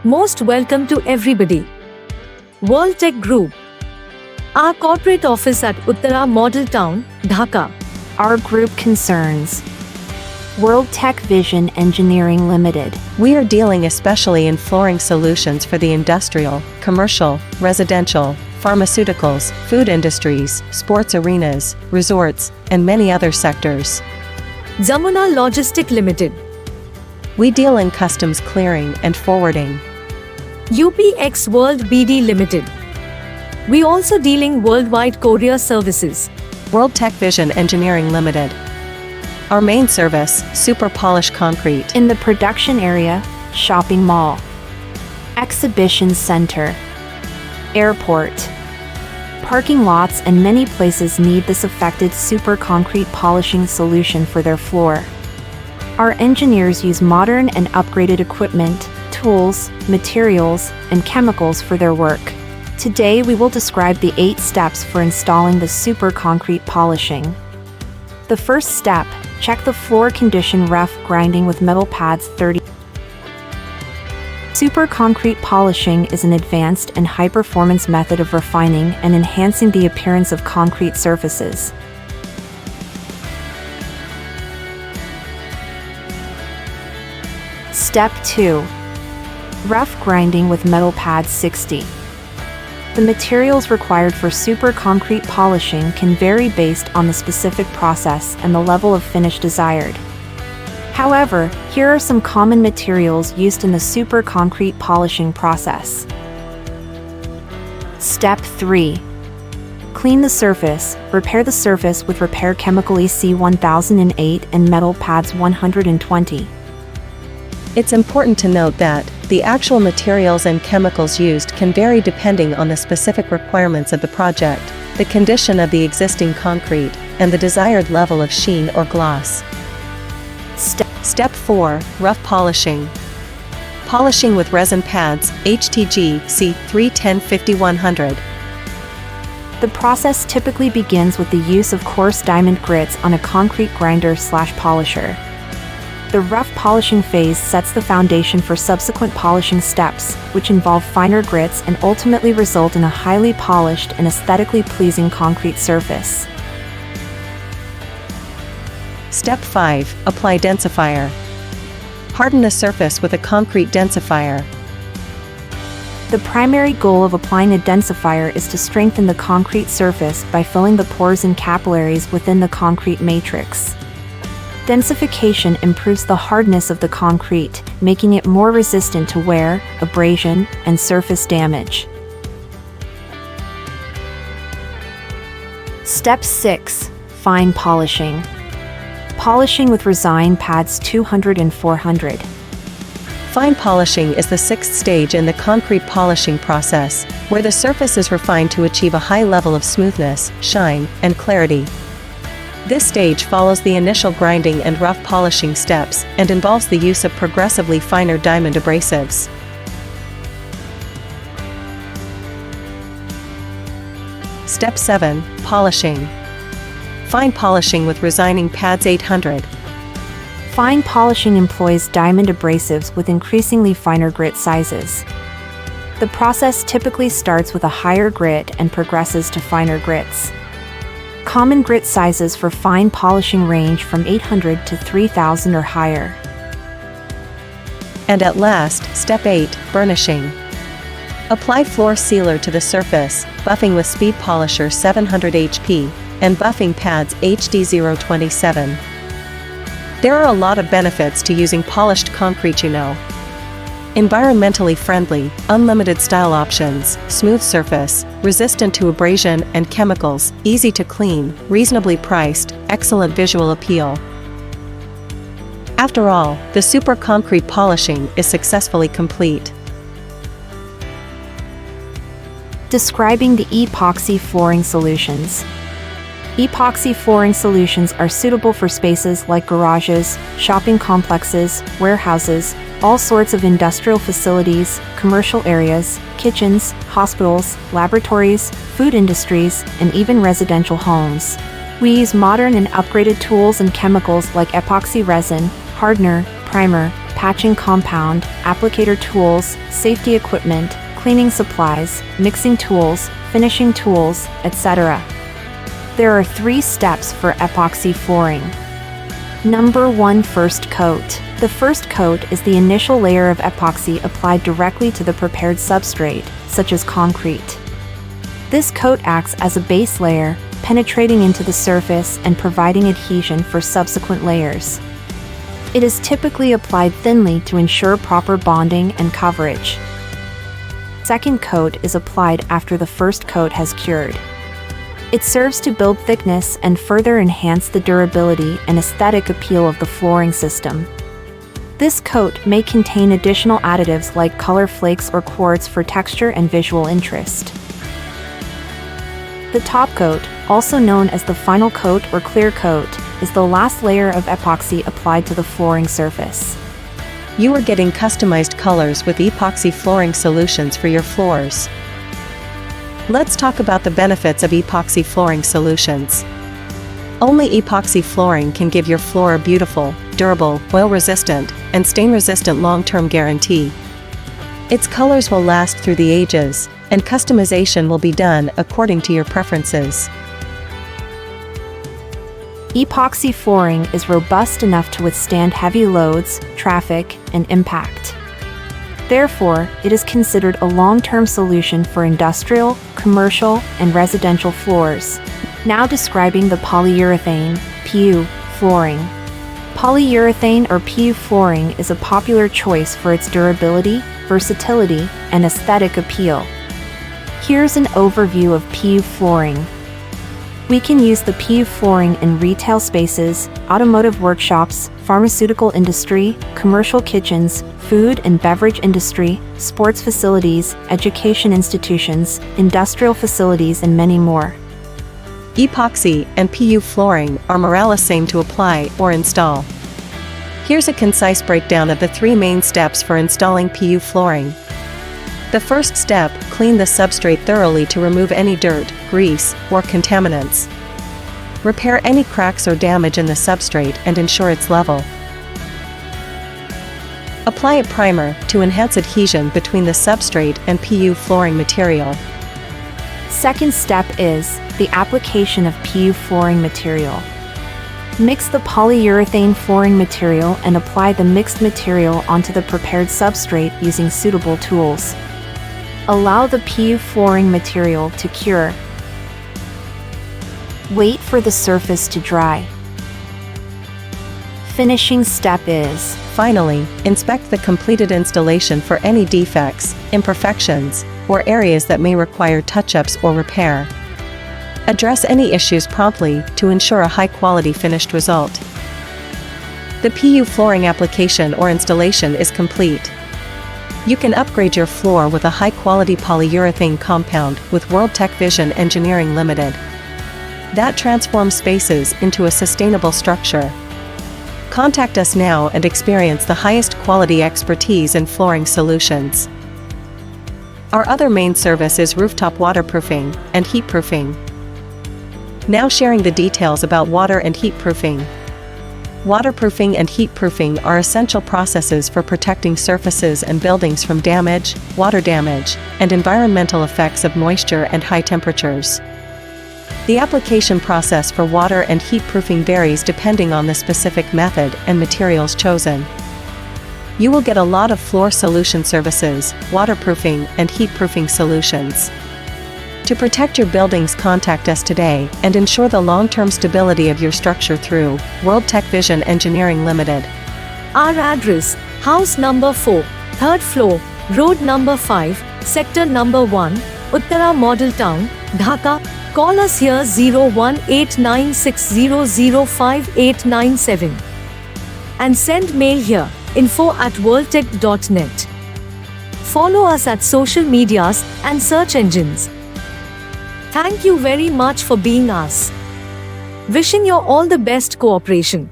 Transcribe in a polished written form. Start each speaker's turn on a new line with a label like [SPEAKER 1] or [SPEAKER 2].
[SPEAKER 1] Most welcome to everybody. Worldtech Group. Our corporate office at Uttara Model Town, Dhaka.
[SPEAKER 2] Our group concerns Worldtech Vision Engineering Ltd.
[SPEAKER 3] We are dealing especially in flooring solutions for the industrial, commercial, residential, pharmaceuticals, food industries, sports arenas, resorts, and many other sectors.
[SPEAKER 1] Zamuna Logistic Limited.
[SPEAKER 3] We deal in customs clearing and forwarding.
[SPEAKER 1] UPX World BD Limited. We also dealing worldwide courier services.
[SPEAKER 3] Worldtech Vision Engineering Ltd. Our main service, super polished concrete.
[SPEAKER 2] In the production area, shopping mall, exhibition center, airport, parking lots and many places need this affected super concrete polishing solution for their floor. Our engineers use modern and upgraded equipment, tools, materials, and chemicals for their work. Today we will describe the 8 steps for installing the super concrete polishing. The first step, check the floor condition. Rough grinding with metal pads 30. Super concrete polishing is an advanced and high-performance method of refining and enhancing the appearance of concrete surfaces. Step 2. Rough grinding with metal pads 60. The materials required for super concrete polishing can vary based on the specific process and the level of finish desired. However, here are some common materials used in the super concrete polishing process. Step 3. Clean the surface. Repair the surface with repair chemical EC 1008 and metal pads 120.
[SPEAKER 3] It's important to note that the actual materials and chemicals used can vary depending on the specific requirements of the project, the condition of the existing concrete, and the desired level of sheen or gloss. Step 4. Rough polishing. Polishing with resin pads, HTG C310-5100.
[SPEAKER 2] The process typically begins with the use of coarse diamond grits on a concrete grinder/polisher. The rough polishing phase sets the foundation for subsequent polishing steps, which involve finer grits and ultimately result in a highly polished and aesthetically pleasing concrete surface.
[SPEAKER 3] Step 5. Apply densifier. Harden a surface with a concrete densifier.
[SPEAKER 2] The primary goal of applying a densifier is to strengthen the concrete surface by filling the pores and capillaries within the concrete matrix. Densification improves the hardness of the concrete, making it more resistant to wear, abrasion, and surface damage. Step 6. Fine polishing. Polishing with resin pads 200 and 400.
[SPEAKER 3] Fine polishing is the 6th stage in the concrete polishing process, where the surface is refined to achieve a high level of smoothness, shine, and clarity. This stage follows the initial grinding and rough polishing steps and involves the use of progressively finer diamond abrasives. Step 7. Polishing. Fine polishing with resining pads 800.
[SPEAKER 2] Fine polishing employs diamond abrasives with increasingly finer grit sizes. The process typically starts with a higher grit and progresses to finer grits. Common grit sizes for fine polishing range from 800 to 3000 or higher.
[SPEAKER 3] And at last, Step 8. Burnishing. Apply floor sealer to the surface, buffing with speed polisher 700 HP, and buffing pads HD 027. There are a lot of benefits to using polished concrete, Environmentally friendly, unlimited style options, smooth surface, resistant to abrasion and chemicals, easy to clean, reasonably priced, excellent visual appeal. After all, the super concrete polishing is successfully complete.
[SPEAKER 2] Describing the epoxy flooring solutions. Epoxy flooring solutions are suitable for spaces like garages, shopping complexes, warehouses, all sorts of industrial facilities, commercial areas, kitchens, hospitals, laboratories, food industries, and even residential homes. We use modern and upgraded tools and chemicals like epoxy resin, hardener, primer, attaching compound, applicator tools, safety equipment, cleaning supplies, mixing tools, finishing tools, etc. There are 3 steps for epoxy flooring. Number 1. First coat. The first coat is the initial layer of epoxy applied directly to the prepared substrate, such as concrete. This coat acts as a base layer, penetrating into the surface and providing adhesion for subsequent layers. It is typically applied thinly to ensure proper bonding and coverage. Second coat is applied after the first coat has cured. It serves to build thickness and further enhance the durability and aesthetic appeal of the flooring system. This coat may contain additional additives like color flakes or quartz for texture and visual interest. The top coat, also known as the final coat or clear coat, is the last layer of epoxy applied to the flooring surface.
[SPEAKER 3] You are getting customized colors with epoxy flooring solutions for your floors. Let's talk about the benefits of epoxy flooring solutions. Only epoxy flooring can give your floor a beautiful, durable, oil-resistant, and stain-resistant long-term guarantee. Its colors will last through the ages, and customization will be done according to your preferences.
[SPEAKER 2] Epoxy flooring is robust enough to withstand heavy loads, traffic, and impact. Therefore, it is considered a long-term solution for industrial, commercial, and residential floors. Now describing the polyurethane, PU, flooring. Polyurethane or PU flooring is a popular choice for its durability, versatility, and aesthetic appeal. Here's an overview of PU flooring. We can use the PU flooring in retail spaces, automotive workshops, pharmaceutical industry, commercial kitchens, food and beverage industry, sports facilities, education institutions, industrial facilities, and many more.
[SPEAKER 3] Epoxy and PU flooring are more or less same to apply or install. Here's a concise breakdown of the 3 main steps for installing PU flooring. The first step, clean the substrate thoroughly to remove any dirt, grease, or contaminants. Repair any cracks or damage in the substrate and ensure it's level. Apply a primer to enhance adhesion between the substrate and PU flooring material.
[SPEAKER 2] Second step is the application of PU flooring material. Mix the polyurethane flooring material and apply the mixed material onto the prepared substrate using suitable tools. Allow the PU flooring material to cure. Wait for the surface to dry. Finishing step is,
[SPEAKER 3] finally, inspect the completed installation for any defects, imperfections, or areas that may require touch-ups or repair. Address any issues promptly to ensure a high-quality finished result. The PU flooring application or installation is complete. You can upgrade your floor with a high-quality polyurethane compound with Worldtech Vision Engineering Ltd. That transforms spaces into a sustainable structure. Contact us now and experience the highest quality expertise in flooring solutions. Our other main service is rooftop waterproofing and heatproofing. Now sharing the details about water and heatproofing. Waterproofing and heatproofing are essential processes for protecting surfaces and buildings from damage, water damage, and environmental effects of moisture and high temperatures. The application process for water and heatproofing varies depending on the specific method and materials chosen. You will get a lot of floor solution services, waterproofing and heatproofing solutions. To protect your buildings, contact us today and ensure the long-term stability of your structure through Worldtech Vision Engineering Ltd.
[SPEAKER 1] Our address, house number 4, 3rd floor, road number 5, sector number 1, Uttara Model Town, Dhaka. Call us here 018960058897 and send mail here info@worldtech.net. Follow us at social medias and search engines. Thank you very much for being us. Wishing you all the best cooperation.